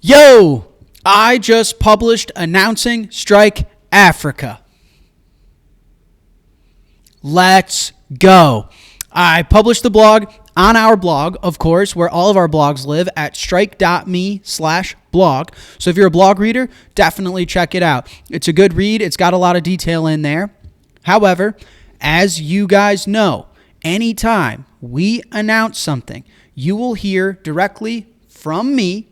Yo, I just published announcing Strike Africa. Let's go. I published the blog on our blog, of course, where all of our blogs live at strike.me/blog. So if you're a blog reader, definitely check it out. It's a good read. It's got a lot of detail in there. However, as you guys know, anytime we announce something, you will hear directly from me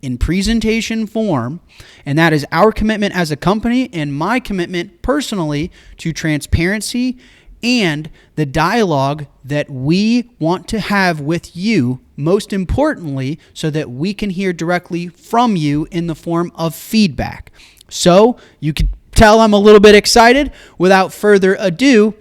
in presentation form, and that is our commitment as a company and my commitment personally to transparency and the dialogue that we want to have with you, most importantly, so that we can hear directly from you in the form of feedback. So you can tell I'm a little bit excited. Without further ado,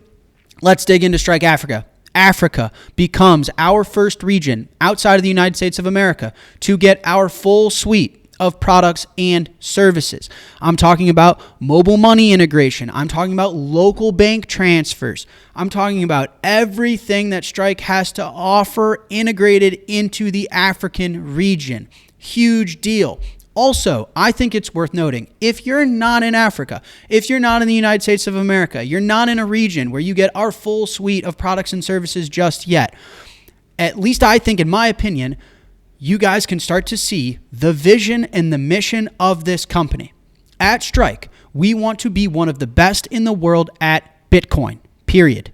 let's dig into Strike Africa. Africa becomes our first region outside of the United States of America to get our full suite of products and services. I'm talking about mobile money integration. I'm talking about local bank transfers. I'm talking about everything that Strike has to offer integrated into the African region. Huge deal. Also, I think it's worth noting, if you're not in Africa, if you're not in the United States of America, you're not in a region where you get our full suite of products and services just yet, at least I think, in my opinion, you guys can start to see the vision and the mission of this company. At Strike, we want to be one of the best in the world at Bitcoin, period.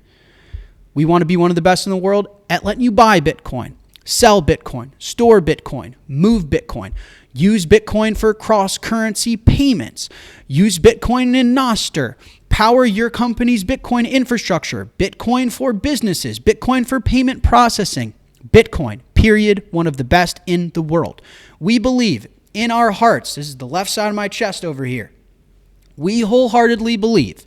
We want to be one of the best in the world at letting you buy Bitcoin, sell Bitcoin, store Bitcoin, move Bitcoin. Use Bitcoin for cross-currency payments. Use Bitcoin in Nostr. Power your company's Bitcoin infrastructure. Bitcoin for businesses. Bitcoin for payment processing. Bitcoin, period, one of the best in the world. We believe in our hearts, this is the left side of my chest over here, we wholeheartedly believe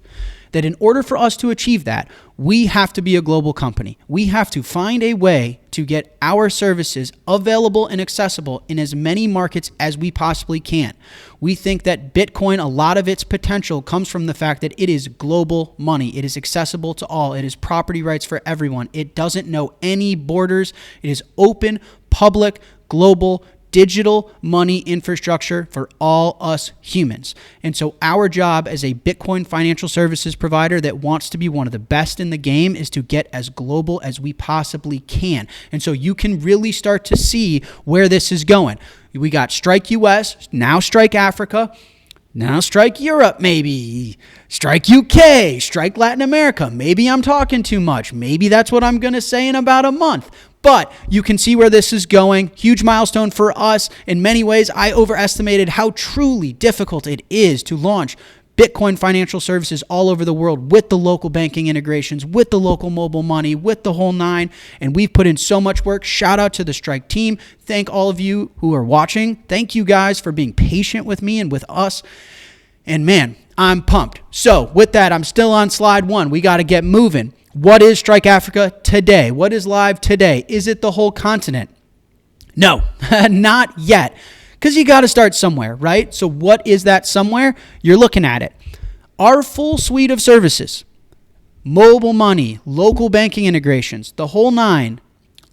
that in order for us to achieve that, we have to be a global company. We have to find a way to get our services available and accessible in as many markets as we possibly can. We think that Bitcoin, a lot of its potential comes from the fact that it is global money. It is accessible to all. It is property rights for everyone. It doesn't know any borders. It is open, public, global, digital money infrastructure for all us humans. And so our job as a Bitcoin financial services provider that wants to be one of the best in the game is to get as global as we possibly can. And so you can really start to see where this is going. We got Strike US, now Strike Africa, now Strike Europe, maybe Strike UK, Strike Latin America. Maybe I'm talking too much. Maybe that's what I'm going to say in about a month. But you can see where this is going. Huge milestone for us. In many ways, I overestimated how truly difficult it is to launch Bitcoin financial services all over the world with the local banking integrations, with the local mobile money, with the whole nine. And we've put in so much work. Shout out to the Strike team. Thank all of you who are watching. Thank you guys for being patient with me and with us. And man, I'm pumped. So with that, I'm still on slide one. We got to get moving. What is Strike Africa today? What is live today? Is it the whole continent? No, not yet. Because you got to start somewhere, right? So what is that somewhere? You're looking at it. Our full suite of services, mobile money, local banking integrations, the whole nine,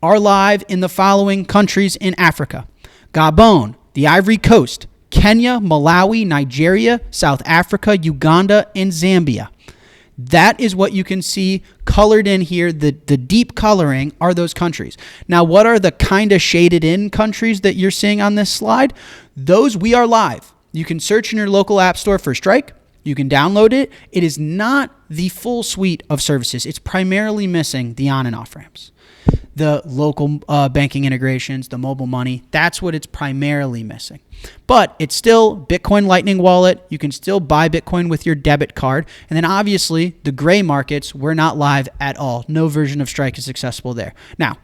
are live in the following countries in Africa: Gabon, the Ivory Coast, Kenya, Malawi, Nigeria, South Africa, Uganda, and Zambia. That is what you can see colored in here. The deep coloring are those countries. Now, what are the kind of shaded in countries that you're seeing on this slide? Those we are live. You can search in your local app store for Strike. You can download it. It is not the full suite of services. It's primarily missing the on and off ramps, the local banking integrations, the mobile money. That's what it's primarily missing. But it's still Bitcoin Lightning Wallet. You can still buy Bitcoin with your debit card. And then obviously the gray markets, we're not live at all. No version of Strike is accessible there. Now,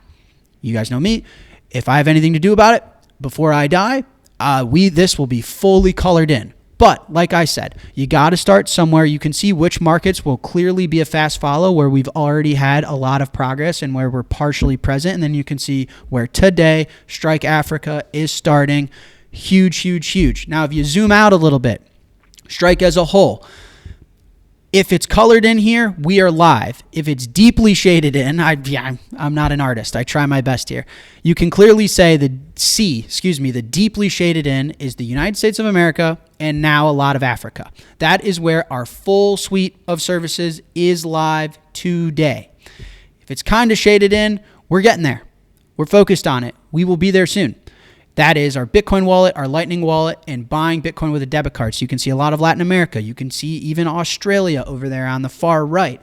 you guys know me. If I have anything to do about it before I die, this will be fully colored in. But like I said, you got to start somewhere. You can see which markets will clearly be a fast follow, where we've already had a lot of progress and where we're partially present. And then you can see where today Strike Africa is starting. Huge, huge, huge. Now, if you zoom out a little bit, Strike as a whole, If it's colored in here, we are live. If it's deeply shaded in, I'm not an artist. I try my best here. You can clearly say the deeply shaded in is the United States of America and now a lot of Africa. That is where our full suite of services is live today. If it's kind of shaded in, we're getting there. We're focused on it. We will be there soon. That is our Bitcoin wallet, our Lightning wallet, and buying Bitcoin with a debit card. So you can see a lot of Latin America. You can see even Australia over there on the far right.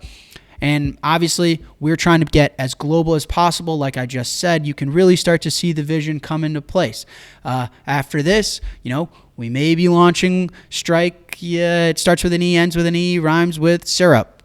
And obviously, we're trying to get as global as possible. Like I just said, you can really start to see the vision come into place. After this, we may be launching Strike. Yeah, it starts with an E, ends with an E, rhymes with syrup.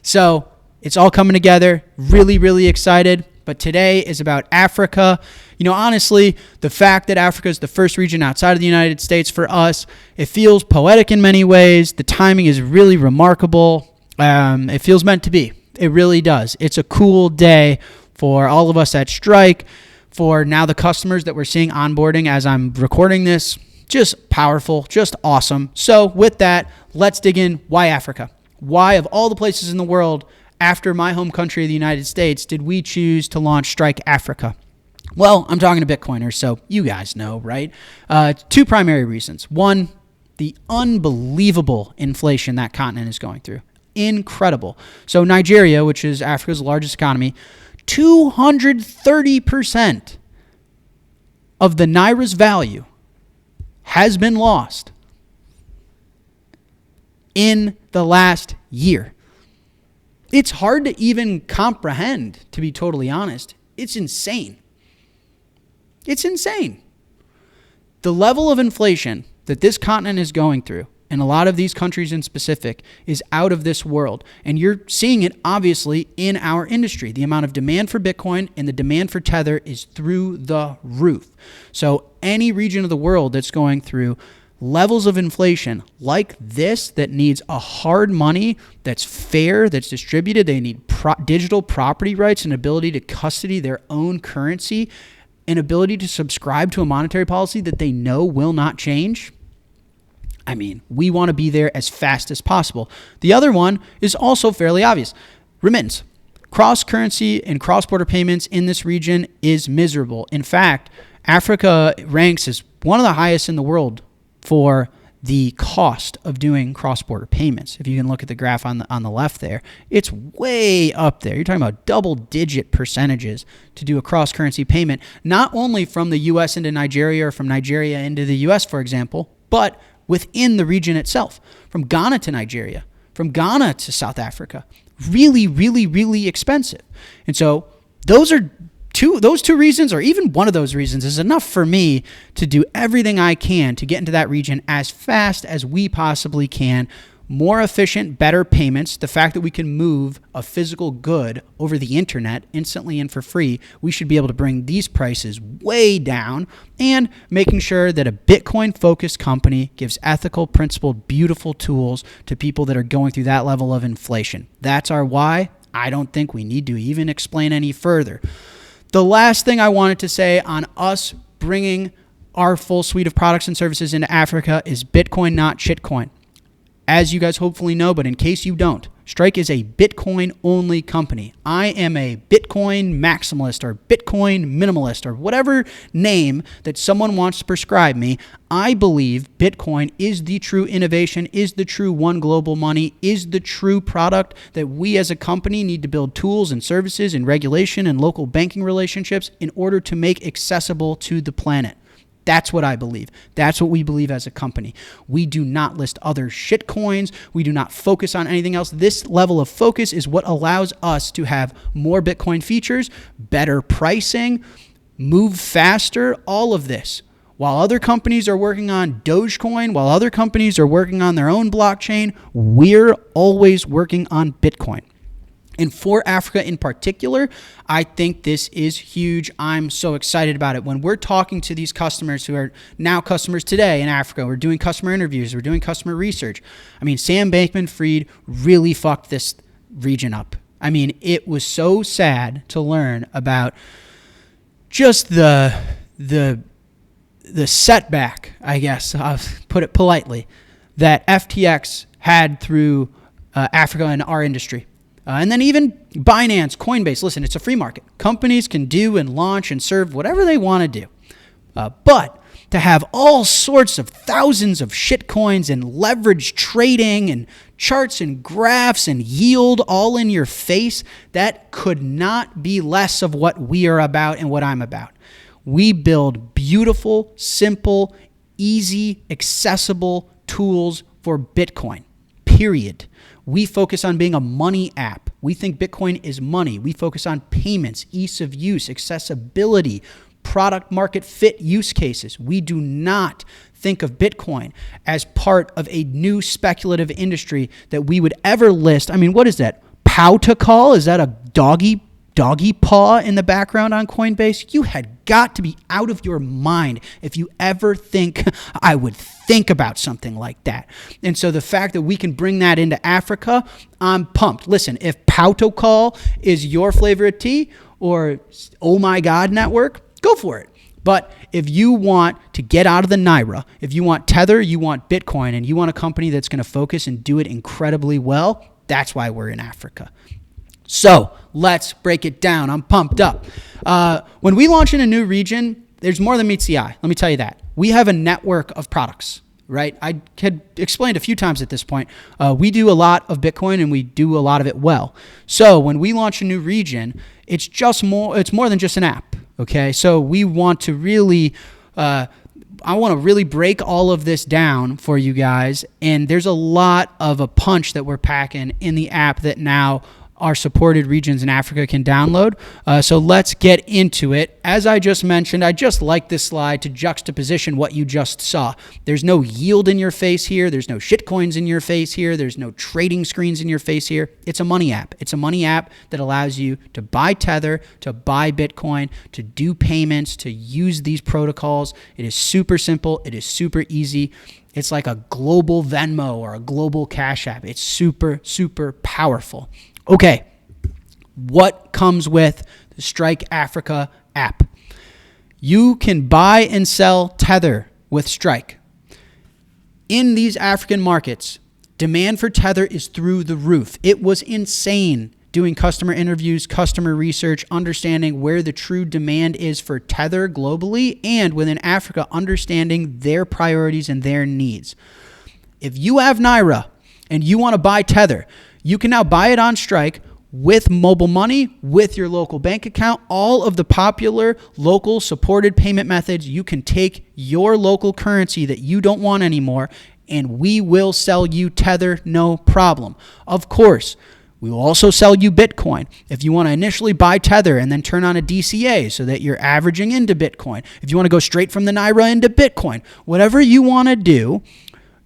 So it's all coming together. Really, really excited. But today is about Africa. Honestly, the fact that Africa is the first region outside of the United States for us, it feels poetic in many ways. The timing is really remarkable. It feels meant to be. It really does. It's a cool day for all of us at Strike, for now the customers that we're seeing onboarding as I'm recording this. Just powerful, just awesome. So with that, let's dig in. Why Africa? Why, of all the places in the world, after my home country of the United States, did we choose to launch Strike Africa? Well, I'm talking to Bitcoiners, so you guys know, right? Two primary reasons. One, the unbelievable inflation that continent is going through. Incredible. So Nigeria, which is Africa's largest economy, 230% of the Naira's value has been lost in the last year. It's hard to even comprehend, to be totally honest. It's insane. It's insane. The level of inflation that this continent is going through, and a lot of these countries in specific, is out of this world. And you're seeing it, obviously, in our industry. The amount of demand for Bitcoin and the demand for Tether is through the roof. So any region of the world that's going through levels of inflation like this that needs a hard money that's fair, that's distributed, they need digital property rights and ability to custody their own currency, an ability to subscribe to a monetary policy that they know will not change. We want to be there as fast as possible. The other one is also fairly obvious. Remittance. Cross-currency and cross-border payments in this region is miserable. In fact, Africa ranks as one of the highest in the world for the cost of doing cross-border payments. If you can look at the graph on the left there, it's way up there. You're talking about double-digit percentages to do a cross-currency payment, not only from the U.S. into Nigeria or from Nigeria into the U.S., for example, but within the region itself, from Ghana to Nigeria, from Ghana to South Africa. Really, really, really expensive. And so those two reasons, or even one of those reasons, is enough for me to do everything I can to get into that region as fast as we possibly can. More efficient, better payments. The fact that we can move a physical good over the internet instantly and for free, we should be able to bring these prices way down, and making sure that a Bitcoin-focused company gives ethical, principled, beautiful tools to people that are going through that level of inflation. That's our why. I don't think we need to even explain any further. The last thing I wanted to say on us bringing our full suite of products and services into Africa is Bitcoin, not shitcoin. As you guys hopefully know, but in case you don't, Strike is a Bitcoin-only company. I am a Bitcoin maximalist or Bitcoin minimalist or whatever name that someone wants to prescribe me. I believe Bitcoin is the true innovation, is the true one global money, is the true product that we as a company need to build tools and services and regulation and local banking relationships in order to make accessible to the planet. That's what I believe. That's what we believe as a company. We do not list other shit coins. We do not focus on anything else. This level of focus is what allows us to have more Bitcoin features, better pricing, move faster, all of this. While other companies are working on Dogecoin, while other companies are working on their own blockchain, we're always working on Bitcoin. And for Africa in particular, I think this is huge. I'm so excited about it. When we're talking to these customers who are now customers today in Africa, we're doing customer interviews, we're doing customer research. Sam Bankman-Fried really fucked this region up. It was so sad to learn about just the setback, I guess, I'll put it politely, that FTX had through Africa and our industry. And then even Binance, Coinbase. Listen, it's a free market. Companies can do and launch and serve whatever they want to do. But to have all sorts of thousands of shitcoins and leverage trading and charts and graphs and yield all in your face, that could not be less of what we are about and what I'm about. We build beautiful, simple, easy, accessible tools for Bitcoin, period. We focus on being a money app. We think Bitcoin is money. We focus on payments, ease of use, accessibility, product market fit use cases. We do not think of Bitcoin as part of a new speculative industry that we would ever list. I mean, what is that? Pow to call? Is that a doggy paw in the background on Coinbase? You had got to be out of your mind if you ever think I would think about something like that. And so the fact that we can bring that into Africa, I'm pumped. Listen, if Pau-to-call is your flavor of tea or oh my God network, go for it. But if you want to get out of the Naira, if you want Tether, you want Bitcoin, and you want a company that's going to focus and do it incredibly well, that's why we're in Africa. So let's break it down. I'm pumped up. When we launch in a new region, there's more than meets the eye. Let me tell you that. We have a network of products, right? I had explained a few times at this point. We do a lot of Bitcoin and we do a lot of it well. So when we launch a new region, it's more than just an app, okay? So we want to really, I want to really break all of this down for you guys. And there's a lot of a punch that we're packing in the app that now our supported regions in Africa can download. So let's get into it. As I just mentioned, I just like this slide to juxtaposition what you just saw. There's no yield in your face here. There's no shitcoins in your face here. There's no trading screens in your face here. It's a money app. It's a money app that allows you to buy Tether, to buy Bitcoin, to do payments, to use these protocols. It is super simple. It is super easy. It's like a global Venmo or a global Cash App. It's super, super powerful. Okay, what comes with the Strike Africa app? You can buy and sell Tether with Strike. In these African markets, demand for Tether is through the roof. It was insane doing customer interviews, customer research, understanding where the true demand is for Tether globally, and within Africa, understanding their priorities and their needs. If you have Naira and you want to buy Tether, you can now buy it on Strike with mobile money, with your local bank account, all of the popular local supported payment methods. You can take your local currency that you don't want anymore, and we will sell you Tether, no problem. Of course, we will also sell you Bitcoin. If you want to initially buy Tether and then turn on a DCA so that you're averaging into Bitcoin, if you want to go straight from the Naira into Bitcoin, whatever you want to do,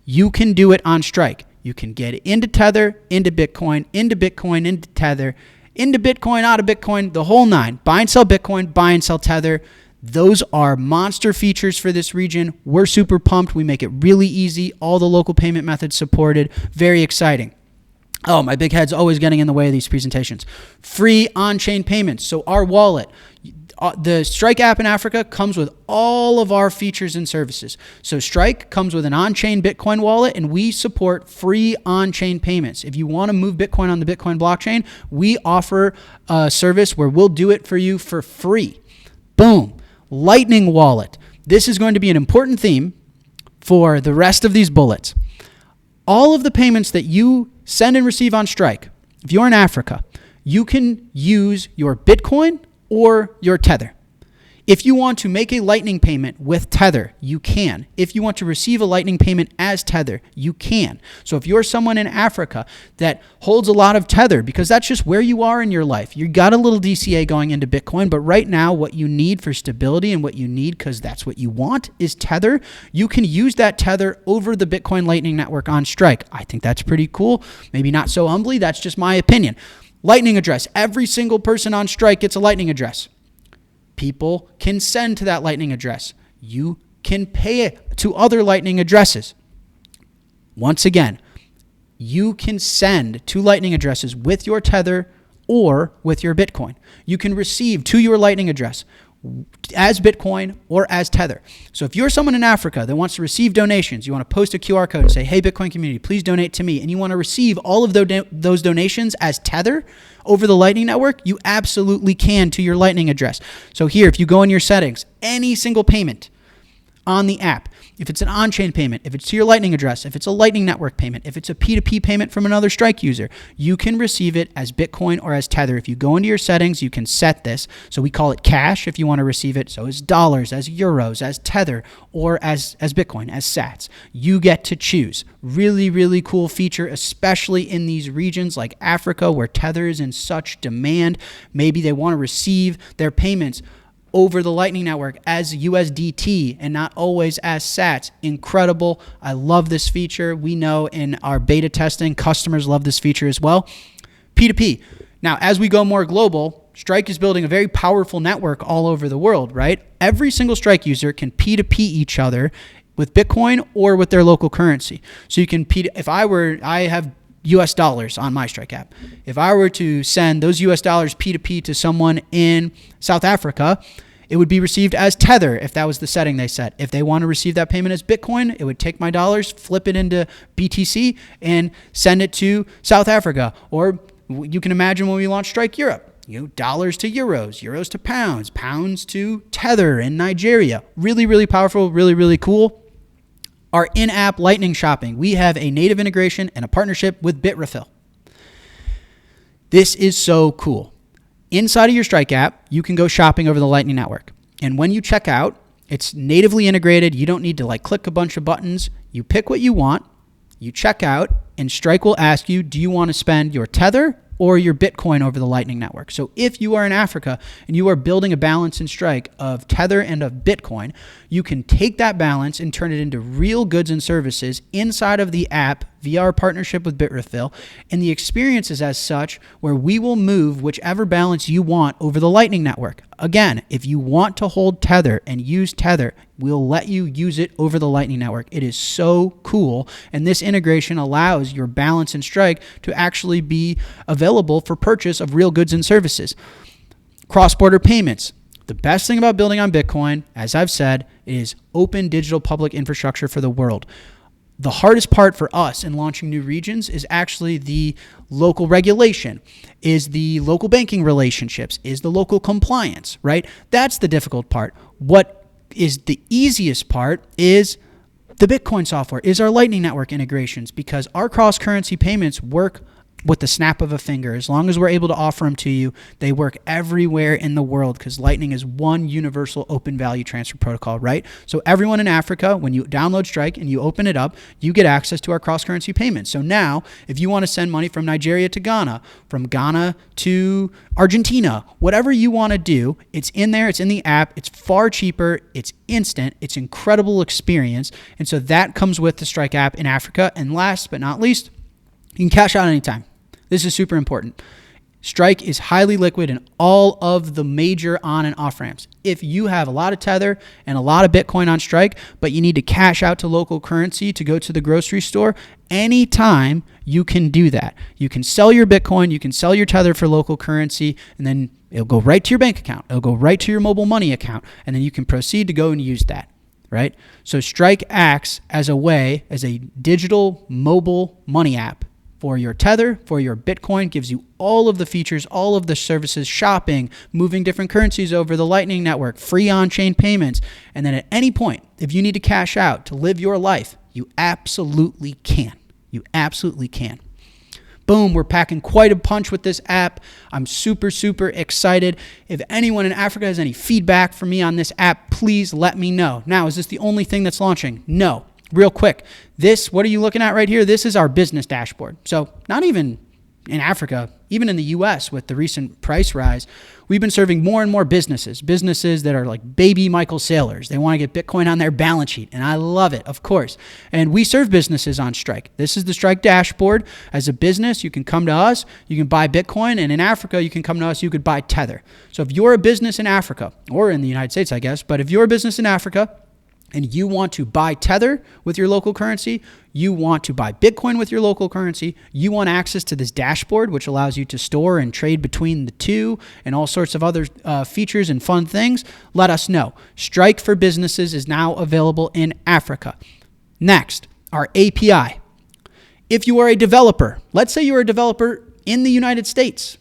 you can do it on Strike. You can get into Tether, into Bitcoin, into Tether, into Bitcoin, out of Bitcoin, the whole nine. Buy and sell Bitcoin, buy and sell Tether. Those are monster features for this region. We're super pumped. We make it really easy. All the local payment methods supported. Very exciting. Oh, my big head's always getting in the way of these presentations. Free on-chain payments. So our wallet, the Strike app in Africa comes with all of our features and services. So Strike comes with an on-chain Bitcoin wallet, and we support free on-chain payments. If you want to move Bitcoin on the Bitcoin blockchain, we offer a service where we'll do it for you for free. Boom. Lightning wallet. This is going to be an important theme for the rest of these bullets. All of the payments that you send and receive on Strike, if you're in Africa, you can use your Bitcoin or your Tether. If you want to make a Lightning payment with Tether, you can. If you want to receive a Lightning payment as Tether, you can. So if you're someone in Africa that holds a lot of Tether, because that's just where you are in your life, you got a little DCA going into Bitcoin, but right now what you need for stability and what you need, because that's what you want, is Tether. You can use that Tether over the Bitcoin Lightning Network on Strike. I think that's pretty cool. Maybe not so humbly. That's just my opinion. Lightning address. Every single person on Strike gets a Lightning address. People can send to that Lightning address. You can pay it to other Lightning addresses. Once again, you can send to Lightning addresses with your Tether or with your Bitcoin. You can receive to your Lightning address as Bitcoin or as Tether. So if you're someone in Africa that wants to receive donations, you want to post a QR code and say, hey, Bitcoin community, please donate to me, and you want to receive all of those donations as Tether over the Lightning Network, you absolutely can to your Lightning address. So here, if you go in your settings, any single payment on the app, if it's an on-chain payment, if it's to your Lightning address, if it's a Lightning Network payment, if it's a P2P payment from another Strike user, you can receive it as Bitcoin or as Tether. If you go into your settings, you can set this. So we call it cash if you want to receive it. So as dollars, as euros, as Tether, or as Bitcoin, as sats. You get to choose. Really, really cool feature, especially in these regions like Africa where Tether is in such demand. Maybe they want to receive their payments over the Lightning Network as USDT and not always as sats. Incredible. I love this feature. We know in our beta testing, customers love this feature as well. P2P. Now, as we go more global, Strike is building a very powerful network all over the world, right? Every single Strike user can P2P each other with Bitcoin or with their local currency. So you can I have US dollars on my Strike app. If I were to send those US dollars P2P to someone in South Africa, it would be received as Tether if that was the setting they set. If they want to receive that payment as Bitcoin, it would take my dollars, flip it into BTC, and send it to South Africa. Or you can imagine when we launched Strike Europe, dollars to euros, euros to pounds, pounds to Tether in Nigeria. Really, really powerful, really, really cool. Our in-app Lightning shopping. We have a native integration and a partnership with Bitrefill. This is so cool. Inside of your Strike app, you can go shopping over the Lightning Network. And when you check out, it's natively integrated. You don't need to click a bunch of buttons. You pick what you want, you check out, and Strike will ask you, do you want to spend your Tether or your Bitcoin over the Lightning Network? So if you are in Africa and you are building a balance in Strike of Tether and of Bitcoin, you can take that balance and turn it into real goods and services inside of the app via our partnership with Bitrefill. And the experience is as such where we will move whichever balance you want over the Lightning Network. Again, if you want to hold Tether and use Tether, we'll let you use it over the Lightning Network. It is so cool. And this integration allows your balance in Strike to actually be available for purchase of real goods and services. Cross-border payments. The best thing about building on Bitcoin, as I've said, is open digital public infrastructure for the world. The hardest part for us in launching new regions is actually the local regulation, is the local banking relationships, is the local compliance, right? That's the difficult part. What is the easiest part is the Bitcoin software, is our Lightning Network integrations, because our cross-currency payments work with the snap of a finger. As long as we're able to offer them to you, they work everywhere in the world because Lightning is one universal open value transfer protocol, right? So everyone in Africa, when you download Strike and you open it up, you get access to our cross-currency payments. So now, if you want to send money from Nigeria to Ghana, from Ghana to Argentina, whatever you want to do, it's in there, it's in the app, it's far cheaper, it's instant, it's incredible experience. And so that comes with the Strike app in Africa. And last but not least, you can cash out anytime. This is super important. Strike is highly liquid in all of the major on and off ramps. If you have a lot of Tether and a lot of Bitcoin on Strike, but you need to cash out to local currency to go to the grocery store, anytime you can do that. You can sell your Bitcoin, you can sell your Tether for local currency, and then it'll go right to your bank account. It'll go right to your mobile money account, and then you can proceed to go and use that, right? So Strike acts as a digital mobile money app for your Tether, for your Bitcoin, gives you all of the features, all of the services, shopping, moving different currencies over the Lightning Network, free on-chain payments. And then at any point, if you need to cash out to live your life, you absolutely can. You absolutely can. Boom, we're packing quite a punch with this app. I'm super, super excited. If anyone in Africa has any feedback for me on this app, please let me know. Now, is this the only thing that's launching? No. Real quick, what are you looking at right here? This is our business dashboard. So not even in Africa, even in the US with the recent price rise, we've been serving more and more businesses that are like baby Michael Saylors. They want to get Bitcoin on their balance sheet, and I love it, of course. And we serve businesses on Strike. This is the Strike dashboard. As a business, you can come to us, you can buy Bitcoin, and in Africa, you can come to us, you could buy Tether. So if you're a business in Africa, or in the United States, I guess, but if you're a business in Africa, and you want to buy Tether with your local currency, you want to buy Bitcoin with your local currency, you want access to this dashboard, which allows you to store and trade between the two and all sorts of other features and fun things, let us know. Strike for Businesses is now available in Africa. Next, our API. If you are a developer, let's say you're a developer in the United States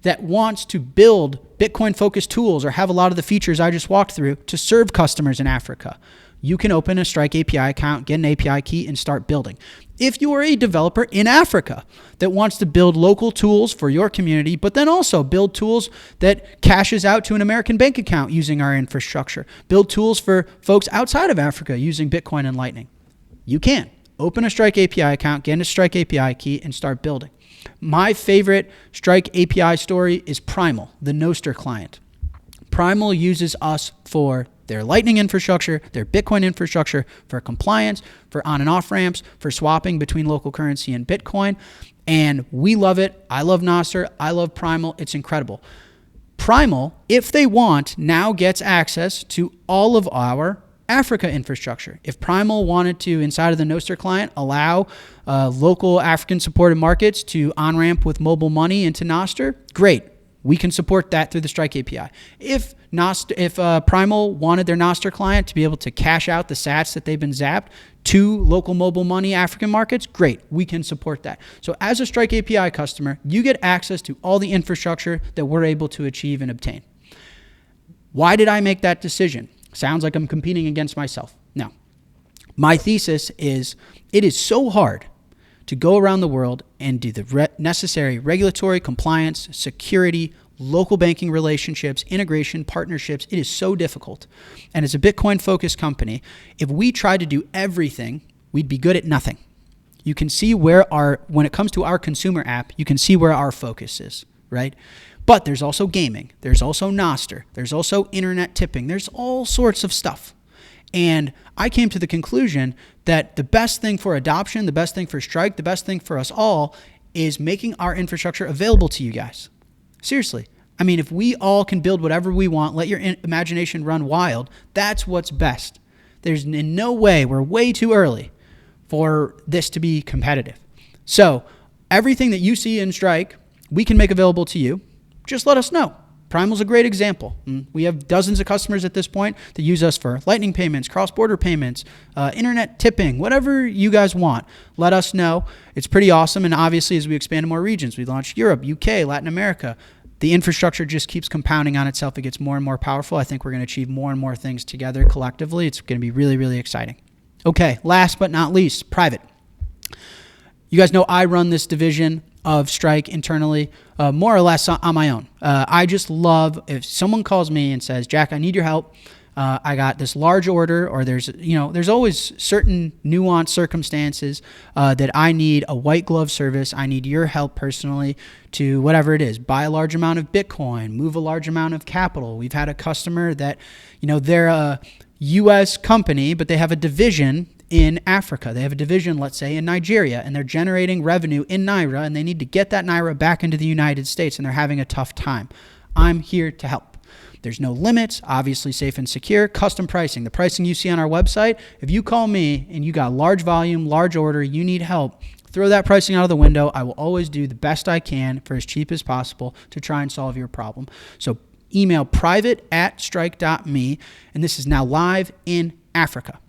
that wants to build Bitcoin-focused tools or have a lot of the features I just walked through to serve customers in Africa, you can open a Strike API account, get an API key, and start building. If you are a developer in Africa that wants to build local tools for your community, but then also build tools that cashes out to an American bank account using our infrastructure, build tools for folks outside of Africa using Bitcoin and Lightning, you can. Open a Strike API account, get a Strike API key, and start building. My favorite Strike API story is Primal, the Nostr client. Primal uses us for their Lightning infrastructure, their Bitcoin infrastructure, for compliance, for on and off ramps, for swapping between local currency and Bitcoin. And we love it. I love Nostr. I love Primal. It's incredible. Primal, if they want, now gets access to all of our Africa infrastructure. If Primal wanted to, inside of the Nostr client, allow local African supported markets to on-ramp with mobile money into Nostr, great. We can support that through the Strike API. If Primal wanted their Nostr client to be able to cash out the sats that they've been zapped to local mobile money African markets, great. We can support that. So as a Strike API customer, you get access to all the infrastructure that we're able to achieve and obtain. Why did I make that decision? Sounds like I'm competing against myself. No. My thesis is it is so hard to go around the world and do the necessary regulatory, compliance, security, local banking relationships, integration, partnerships. It is so difficult. And as a Bitcoin-focused company, if we tried to do everything, we'd be good at nothing. You can see where when it comes to our consumer app, you can see where our focus is, right? But there's also gaming. There's also Nostr. There's also internet tipping. There's all sorts of stuff. And I came to the conclusion that the best thing for adoption, the best thing for Strike, the best thing for us all is making our infrastructure available to you guys. Seriously. I mean, if we all can build whatever we want, let your imagination run wild, that's what's best. There's in no way, we're way too early for this to be competitive. So everything that you see in Strike, we can make available to you. Just let us know. Primal's a great example. We have dozens of customers at this point that use us for Lightning payments, cross-border payments, internet tipping, whatever you guys want. Let us know. It's pretty awesome. And obviously, as we expand to more regions, we launched Europe, UK, Latin America. The infrastructure just keeps compounding on itself. It gets more and more powerful. I think we're going to achieve more and more things together collectively. It's going to be really, really exciting. Okay, last but not least, private. You guys know I run this division of Strike internally, more or less on my own. I just love if someone calls me and says, Jack, I need your help. I got this large order, or there's always certain nuanced circumstances that I need a white glove service. I need your help personally to whatever it is, buy a large amount of Bitcoin, move a large amount of capital. We've had a customer that, they're a U.S. company, but they have a division in Africa. They have a division, let's say, in Nigeria, and they're generating revenue in Naira, and they need to get that Naira back into the United States, and they're having a tough time. I'm here to help. There's no limits, obviously safe and secure, custom pricing. The pricing you see on our website, if you call me and you got large volume, large order, you need help, throw that pricing out of the window. I will always do the best I can for as cheap as possible to try and solve your problem. So email private@strike.me, and this is now live in Africa.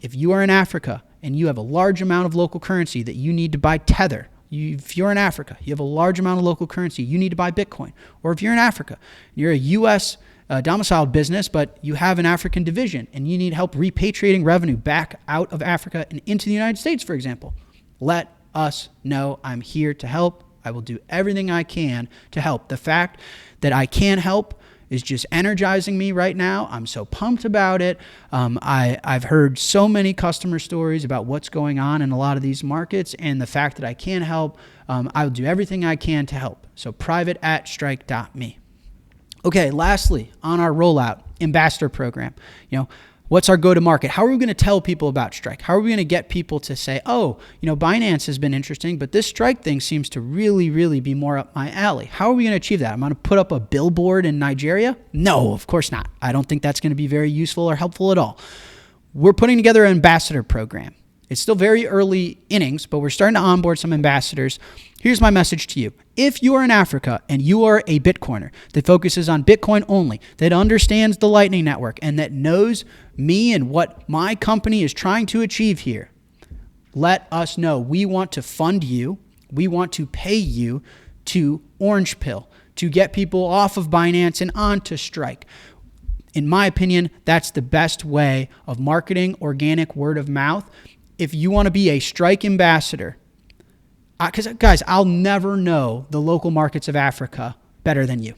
If you are in Africa and you have a large amount of local currency that you need to buy Tether, if you're in Africa, you have a large amount of local currency, you need to buy Bitcoin. Or if you're in Africa, you're a U.S. Domiciled business, but you have an African division and you need help repatriating revenue back out of Africa and into the United States, for example, let us know. I'm here to help. I will do everything I can to help. The fact that I can help is just energizing me right now. I'm so pumped about it. I've heard so many customer stories about what's going on in a lot of these markets, and the fact that I can help, I'll do everything I can to help. So private@strike.me. Okay, lastly, on our rollout, ambassador program, what's our go-to-market? How are we going to tell people about Strike? How are we going to get people to say, Binance has been interesting, but this Strike thing seems to really, really be more up my alley. How are we going to achieve that? I'm going to put up a billboard in Nigeria? No, of course not. I don't think that's going to be very useful or helpful at all. we're putting together an ambassador program. It's still very early innings, but we're starting to onboard some ambassadors. Here's my message to you. If you are in Africa and you are a Bitcoiner that focuses on Bitcoin only, that understands the Lightning Network, and that knows me and what my company is trying to achieve here, let us know. We want to fund you. We want to pay you to Orange Pill, to get people off of Binance and onto Strike. In my opinion, that's the best way of marketing organic word of mouth. If you want to be a Strike ambassador, because guys, I'll never know the local markets of Africa better than you.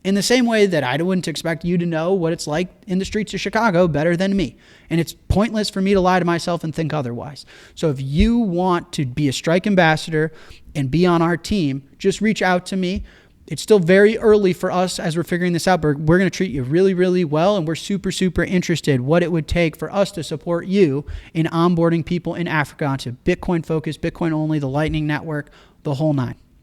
In the same way that I wouldn't expect you to know what it's like in the streets of Chicago better than me. And it's pointless for me to lie to myself and think otherwise. So if you want to be a Strike ambassador and be on our team, just reach out to me. It's still very early for us as we're figuring this out, but we're going to treat you really, really well, and we're super, super interested what it would take for us to support you in onboarding people in Africa onto Bitcoin focus, Bitcoin only, the Lightning Network, the whole nine.